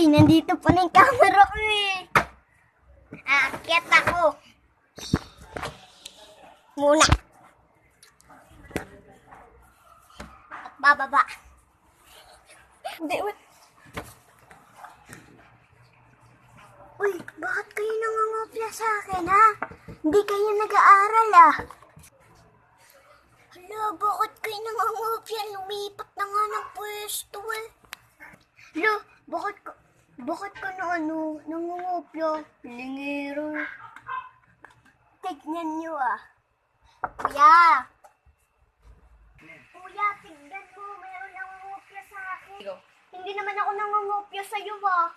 Uy, nandito pa na yung camera ko eh. Aakyat ako. Muna. At bababa. Hindi, Uy, bakit kayo nangungopia sa akin, ha? Hindi kayo nag-aaral, ah. Hala, bakit kayo nangungopia? Lumipat na nga ng pwesto, eh. Hala, bakit ka na nangungopia? Lingero. Tignan nyo, ah. Kuya. Kuya, tignan mo. Mayroon nangungopia sa akin. Hindi naman ako nangungopia sa'yo, ah.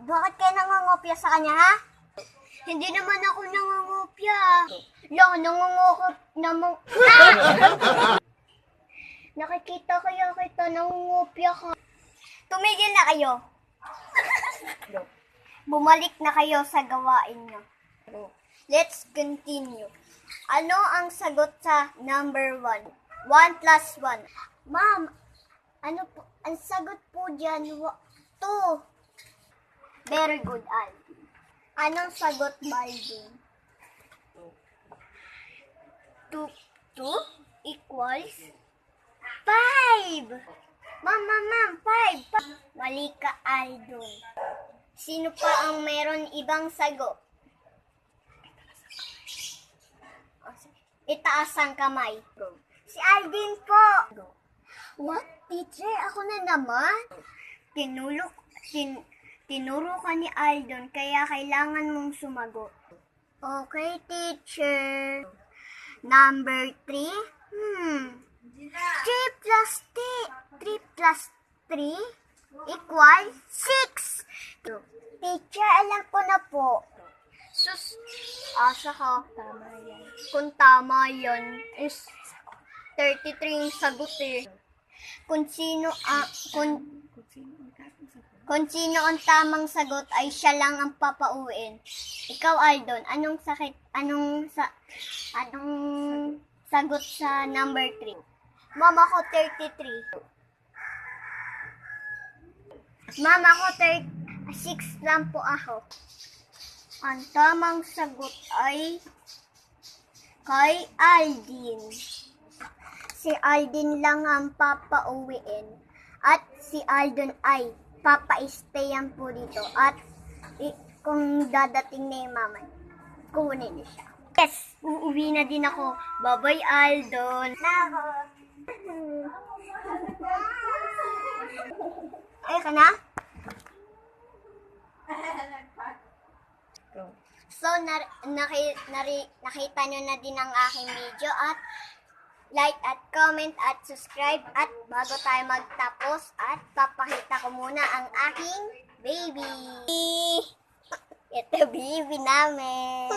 Bakit kayo nangungopia sa kanya, ha? Hindi naman ako nangungopia. Nakikita kaya kita, nangungopia ka. Tumigil na kayo. Bumalik na kayo sa gawain nyo. Let's continue. Ano ang sagot sa number 1? 1 plus 1. Ma'am, ano po? Ang sagot po dyan, 2. Very good, Alvin. Anong sagot, Balvin? 2 equals 5. Ma'am, 5. Mali ka, Aldon. Sino pa ang meron ibang sagot? Itaas ang kamay. Si Aldin po. What, teacher? Ako na naman? Tinuro ka ni Aldon, kaya kailangan mong sumagot. Okay, teacher. Number 3? 3 plus 3 equals 6. Teacher, alam ko na po. Sus, asa ka. Tama yan. Kung tama yan, is 33 yung sagot eh. Kung sino ang tamang sagot ay siya lang ang papauwiin. Ikaw, Aldon, anong sagot sa number 3? Ma'am, ako 33. Ma'am, ako 6 lang po ako. Ang tamang sagot ay kay Aldin. Si Aldin lang ang papauwiin at si Aldon ay papa-stayan po dito. At kung dadating na yung mama, kunin niya siya. Yes, uuwi na din ako. Bye-bye, Aldon. Ay ka na? So, nakita nyo na din ang aking video at like at comment at subscribe at bago tayo magtapos at papakita ko muna ang aking baby. Ito baby namin.